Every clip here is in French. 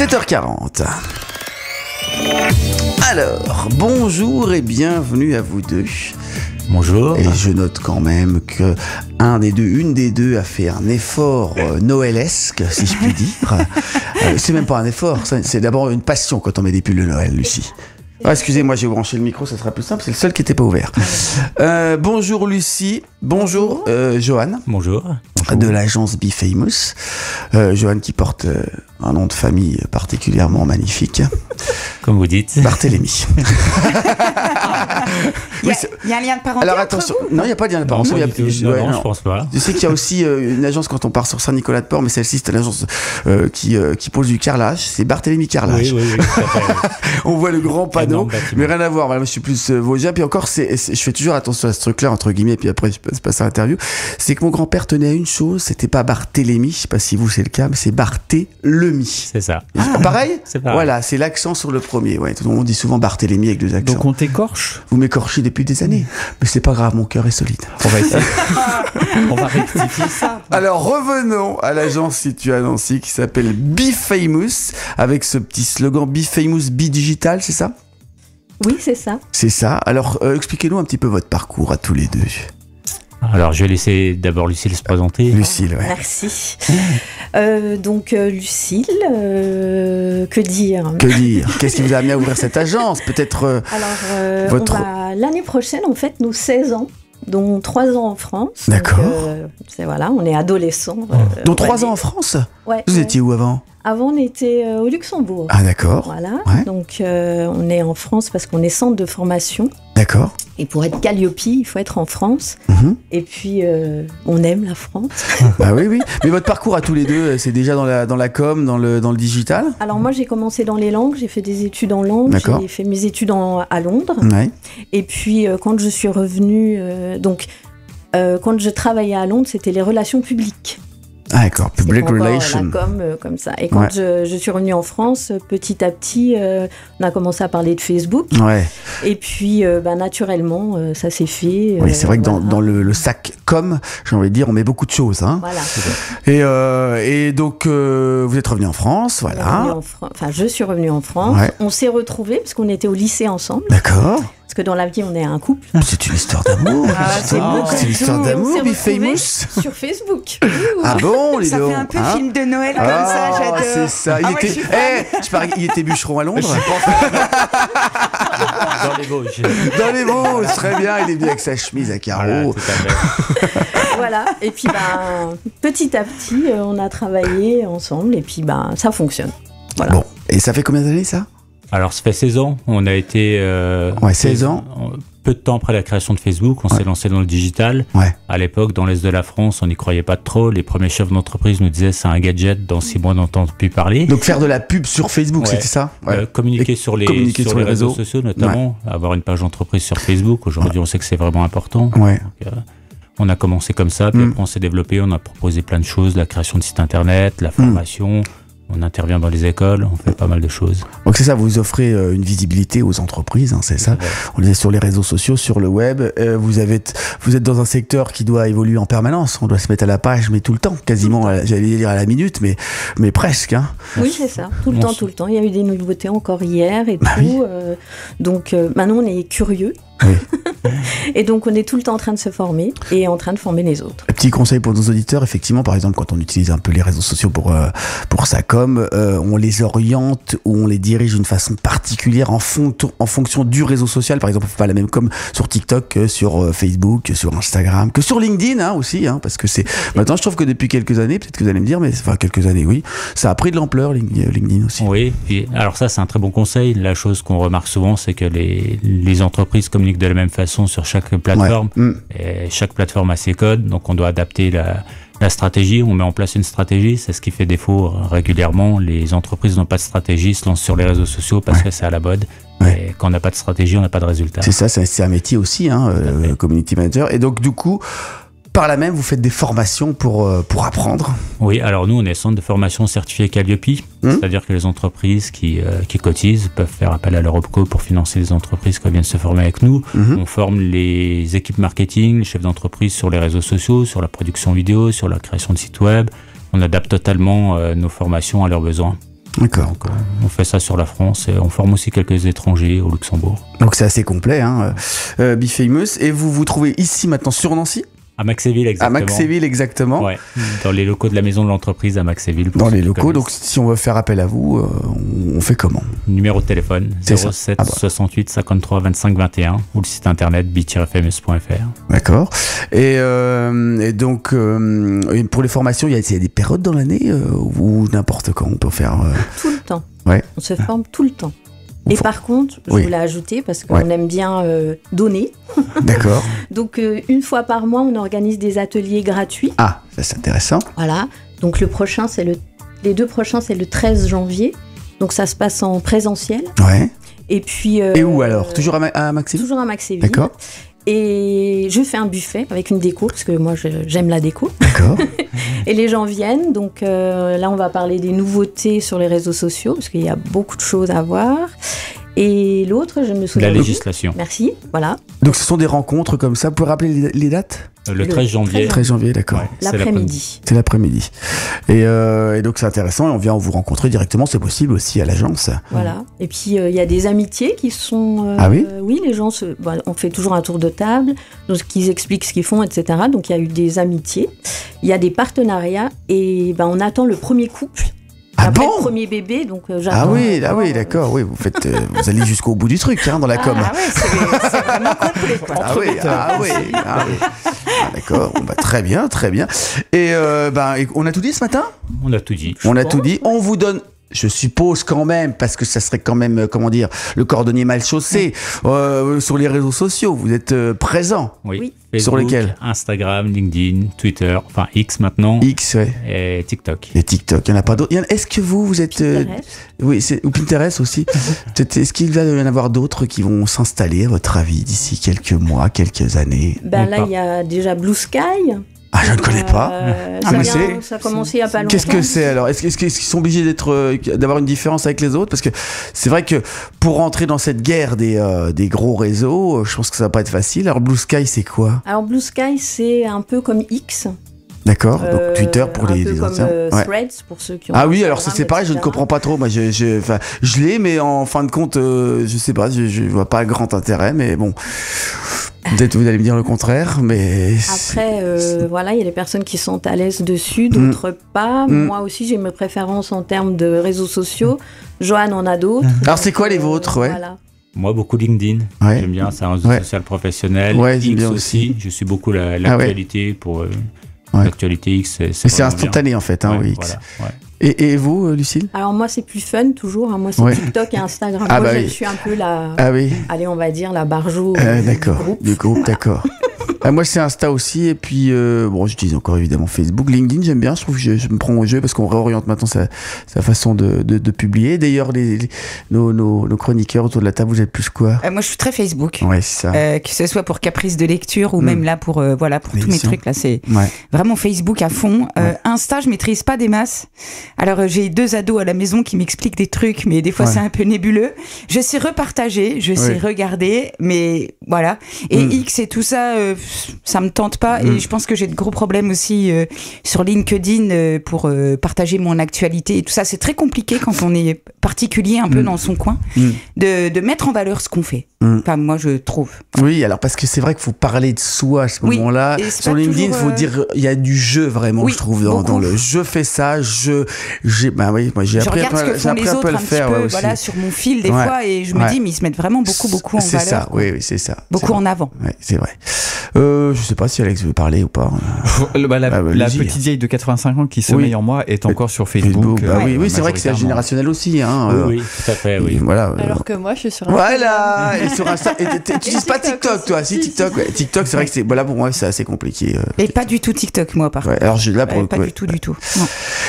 7h40. Alors, bonjour et bienvenue à vous deux. Bonjour. Et je note quand même que une des deux a fait un effort noëlesque, si je puis dire. C'est même pas un effort, c'est d'abord une passion quand on met des pulls de Noël, Lucie. Ah, excusez-moi, j'ai branché le micro, ça sera plus simple, c'est le seul qui n'était pas ouvert. Bonjour Lucie, bonjour Johan. Bonjour. De l'agence Be Famous. Johan qui porte un nom de famille particulièrement magnifique. Comme vous dites. Barthélémy. Il y a un lien de parenté. Alors attention, non, il n'y a pas de lien de parenté. Non, je pense pas. Je sais qu'il y a aussi une agence quand on part sur Saint-Nicolas-de-Port, mais celle-ci c'est l'agence qui pose du carrelage. C'est Barthélémy Carrelage. Oui. On voit le grand panneau, mais rien à voir. Voilà, moi, je suis plus vosgien. Puis encore, je fais toujours attention à ce truc-là entre guillemets. Puis après, je passe à l'interview. C'est que mon grand-père tenait à une chose, c'était pas Barthélémy. Je sais pas si vous c'est le cas, mais c'est Barthélemy. C'est ça. Pareil. C'est pareil. Voilà, c'est l'accent sur le premier. Ouais, on dit souvent Barthélémy avec deux accents. Donc on t'écorche. Vous m'écorchez depuis des années, mais c'est pas grave, mon cœur est solide. On va essayer. On va rectifier ça. Alors revenons à l'agence située à Nancy qui s'appelle Be Famous, avec ce petit slogan Be Famous, Be Digital, c'est ça? Oui, c'est ça. C'est ça. Alors expliquez-nous un petit peu votre parcours à tous les deux. Alors, je vais laisser d'abord Lucille se présenter. Lucille, ouais. Merci. Donc, Lucille, que dire? Que dire? Qu'est-ce qui vous a amené à ouvrir cette agence? Peut-être votre... l'année prochaine, on fête nos 16 ans, dont 3 ans en France. D'accord. Donc, on est adolescents. Donc 3 ans en France? Ouais. Vous étiez où avant? Avant, on était au Luxembourg. Ah, d'accord. Voilà. Ouais. Donc, on est en France parce qu'on est centre de formation. D'accord. Et pour être Calliope, il faut être en France. Mm-hmm. Et puis, on aime la France. Ah oui. Mais votre parcours à tous les deux, c'est déjà dans la com, dans le digital? Alors moi, j'ai commencé dans les langues, j'ai fait des études en langue, D'accord. j'ai fait mes études à Londres. Ouais. Et puis, quand je suis revenue, quand je travaillais à Londres, c'était les relations publiques. Ah, d'accord. Public C'était pas encore Relations. la com, comme ça. Et quand je suis revenue en France, petit à petit, on a commencé à parler de Facebook. Ouais. Et puis, naturellement, ça s'est fait. Oui, c'est vrai que voilà. dans le sac com, j'ai envie de dire, on met beaucoup de choses. Hein. Voilà. Et donc, vous êtes revenu en France, voilà. Je suis revenue en France. Ouais. On s'est retrouvés parce qu'on était au lycée ensemble. D'accord. Parce que dans la vie, on est un couple. C'est une histoire d'amour. c'est une histoire On d'amour, s'est Be retrouvés Famous. sur Facebook. Ah bon, les Ça deux, fait un peu hein? film de Noël comme ça, j'adore. C'est ça. Je parie qu'il était bûcheron à Londres. Dans les Vosges. Dans les Vosges, très bien. Il est venu avec sa chemise à carreaux. Voilà, tout à fait. Voilà. Et puis, petit à petit, on a travaillé ensemble. Et puis, ça fonctionne. Voilà. Bon. Et ça fait combien d'années, ça? Alors, ça fait 16 ans. On a été... 16 ans. Peu de temps après la création de Facebook, on s'est lancé dans le digital. Ouais. À l'époque, dans l'Est de la France, on n'y croyait pas trop. Les premiers chefs d'entreprise nous disaient c'est un gadget, dans 6 mois on n'entend plus parler. Donc faire de la pub sur Facebook, c'était ça? Communiquer sur les réseaux sociaux, notamment. Avoir une page d'entreprise sur Facebook. Aujourd'hui, on sait que c'est vraiment important. Ouais. Donc, on a commencé comme ça, puis après on s'est développé, on a proposé plein de choses, la création de sites internet, la formation. On intervient dans les écoles, on fait pas mal de choses. Donc c'est ça, vous offrez une visibilité aux entreprises, hein, c'est ça. On est sur les réseaux sociaux, sur le web. Vous êtes dans un secteur qui doit évoluer en permanence. On doit se mettre à la page, mais tout le temps, quasiment. J'allais dire à la minute, mais presque. Hein. Oui, c'est ça. Tout le temps. Il y a eu des nouveautés encore hier et tout. Oui. Donc maintenant, on est curieux. Oui. Et donc, on est tout le temps en train de se former et en train de former les autres. Petit conseil pour nos auditeurs, effectivement, par exemple, quand on utilise un peu les réseaux sociaux pour sa com, on les oriente ou on les dirige d'une façon particulière en fonction du réseau social. Par exemple, on ne fait pas la même com sur TikTok que sur Facebook, que sur Instagram, que sur LinkedIn aussi, parce que c'est... Maintenant, je trouve que depuis quelques années, peut-être que vous allez me dire, mais enfin quelques années, oui, ça a pris de l'ampleur, LinkedIn aussi. Oui, puis, alors ça, c'est un très bon conseil. La chose qu'on remarque souvent, c'est que les entreprises communiquent de la même façon sur chaque plateforme. Et chaque plateforme a ses codes, donc on doit adapter la stratégie. On met en place une stratégie, c'est ce qui fait défaut régulièrement. Les entreprises n'ont pas de stratégie, se lancent sur les réseaux sociaux parce que c'est à la mode. Et quand on n'a pas de stratégie, on n'a pas de résultat. C'est ça, c'est un métier aussi, community manager. Et donc du coup, par là même, vous faites des formations pour apprendre. Oui, alors nous, on est centre de formation certifié Calliope, c'est-à-dire que les entreprises qui cotisent peuvent faire appel à leur OPCO pour financer les entreprises qui viennent se former avec nous. On forme les équipes marketing, les chefs d'entreprise sur les réseaux sociaux, sur la production vidéo, sur la création de sites web. On adapte totalement nos formations à leurs besoins. D'accord. Donc, on fait ça sur la France et on forme aussi quelques étrangers au Luxembourg. Donc c'est assez complet, hein. Be Famous. Et vous vous trouvez ici maintenant sur Nancy ? À Maxéville, exactement. À Maxéville, exactement. Ouais, dans les locaux de la maison de l'entreprise à Maxéville. Dans les locaux, donc si on veut faire appel à vous, on fait comment ? Numéro de téléphone, C'est 07 68 53 25 21 ou le site internet be-famous.fr. D'accord. Et donc, pour les formations, il y a des périodes dans l'année ou n'importe quand on peut faire Tout le temps. Ouais. On se forme tout le temps. Et par contre, je Oui. voulais ajouter, parce qu'on Ouais. aime bien donner, D'accord. donc une fois par mois, on organise des ateliers gratuits. Ah, ça c'est intéressant. Voilà. Donc les 2 prochains, c'est le 13 janvier. Donc ça se passe en présentiel. Ouais. Et puis... Et où alors ? Toujours à Maxéville ? Toujours à Maxéville. D'accord. Et je fais un buffet avec une déco, parce que moi j'aime la déco. D'accord. Et les gens viennent, donc là on va parler des nouveautés sur les réseaux sociaux, parce qu'il y a beaucoup de choses à voir. Et l'autre, je me souviens La plus. législation. Merci, voilà. Donc ce sont des rencontres comme ça. Vous pouvez rappeler les dates ? Le 13 janvier. 13 janvier, d'accord. Ouais, c'est L'après-midi. C'est l'après-midi. Et donc c'est intéressant et on vient vous rencontrer directement, c'est possible aussi à l'agence. Voilà. Et puis il y a des amitiés qui sont. Ah oui ? Oui, les gens on fait toujours un tour de table, donc ils expliquent ce qu'ils font, etc. Donc il y a eu des amitiés, il y a des partenariats et on attend le premier couple. Ah Après bon ? le premier bébé, donc j'attends. Ah oui, encore, d'accord. Oui, vous allez jusqu'au bout du truc, hein, dans la com. Ah ouais, c'est vraiment complet, quoi. Ah oui. Ah, d'accord. Bon, très bien. Et on a tout dit ce matin ? On a tout dit. On a tout dit. On vous donne. Je suppose quand même, parce que ça serait quand même, le cordonnier mal chaussé, sur les réseaux sociaux, vous êtes présent. Oui. Facebook, Sur lesquels ? Instagram, LinkedIn, Twitter, enfin X maintenant, X, ouais. et TikTok. Et TikTok, il n'y en a pas d'autres. Est-ce que vous êtes... Pinterest. oui, ou Pinterest aussi. Est-ce qu'il va y en avoir d'autres qui vont s'installer, à votre avis, d'ici quelques mois, quelques années ? Là, il y a déjà Blue Sky. Ah, je ne connais pas. Ça a commencé il n'y a pas longtemps. Qu'est-ce que c'est alors ? Est-ce qu'ils sont obligés d'avoir une différence avec les autres ? Parce que c'est vrai que pour rentrer dans cette guerre des gros réseaux, je pense que ça va pas être facile. Alors Blue Sky, c'est quoi ? Alors Blue Sky, c'est un peu comme X. D'accord, donc Twitter pour un les peu comme anciens. Ouais. Threads pour ceux qui ont. Ah oui, alors Instagram, c'est pareil, je ne etc. comprends pas trop. Moi, je l'ai, mais en fin de compte, je sais pas, je vois pas grand intérêt, mais bon. Peut-être vous allez me dire le contraire, mais... Après, il y a des personnes qui sont à l'aise dessus, d'autres pas. Moi aussi, j'ai mes préférences en termes de réseaux sociaux. Johan en a d'autres. Alors, c'est quoi les vôtres, ouais. Voilà. Moi, beaucoup LinkedIn. Ouais. J'aime bien, c'est un réseau social professionnel. Ouais, j'aime X bien aussi. Je suis beaucoup l'actualité pour... L'actualité X, Mais c'est instantané, en fait, hein, oui, X. Voilà, ouais. Et vous, Lucille ? Alors moi, c'est plus fun, toujours. Hein. Moi, c'est TikTok et Instagram. Ah, moi, bah je oui. suis un peu la... Ah oui. Allez, on va dire la barjo D'accord, du groupe, d'accord. Moi, c'est Insta aussi, et puis, j'utilise encore évidemment Facebook. LinkedIn, j'aime bien, je trouve que je me prends au jeu parce qu'on réoriente maintenant sa façon de publier. D'ailleurs, nos chroniqueurs autour de la table, vous êtes plus quoi ? Moi, je suis très Facebook. Ouais, c'est ça. Que ce soit pour Caprice de lecture ou même là pour tous mes trucs, là, c'est vraiment Facebook à fond. Insta, je maîtrise pas des masses. Alors, j'ai 2 ados à la maison qui m'expliquent des trucs, mais des fois, c'est un peu nébuleux. Je sais repartager, je sais regarder, mais voilà. Et X et tout ça, ça me tente pas. Et je pense que j'ai de gros problèmes aussi sur LinkedIn pour partager mon actualité et tout ça. C'est très compliqué quand on est particulier un peu dans son coin de mettre en valeur ce qu'on fait. Enfin, moi, je trouve. Oui, alors parce que c'est vrai qu'il faut parler de soi à ce moment-là. Sur LinkedIn, il faut dire, il y a du jeu vraiment, je trouve, dans le je fais ça, moi j'ai appris un peu à le faire. Voilà, sur mon fil des fois, et je me dis, mais ils se mettent vraiment beaucoup en valeur. C'est ça, oui, c'est ça. Beaucoup en avant. Oui, c'est vrai. Je sais pas si Alex veut parler ou pas. La petite vieille de 85 ans qui sommeille en moi est encore sur Facebook. Oui, c'est vrai que c'est générationnel aussi. Oui, tout à fait, oui. Voilà. Alors que moi, je suis sur Instagram. Voilà. Et sur Insta, tu n'utilises pas TikTok, toi ? Si, TikTok. Ouais. TikTok, c'est vrai que pour moi, c'est assez compliqué. Et pas du tout TikTok, moi, par contre. Alors, pas du tout. Non.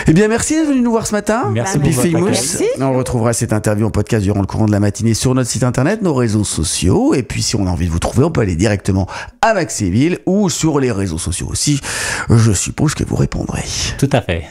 Eh bien, merci d'être venu nous voir ce matin. Merci Be beaucoup. Famous. Merci. On retrouvera cette interview en podcast durant le courant de la matinée sur notre site internet, nos réseaux sociaux. Et puis, si on a envie de vous trouver, on peut aller directement à Maxéville ou sur les réseaux sociaux aussi. Je suppose que vous répondrez. Tout à fait.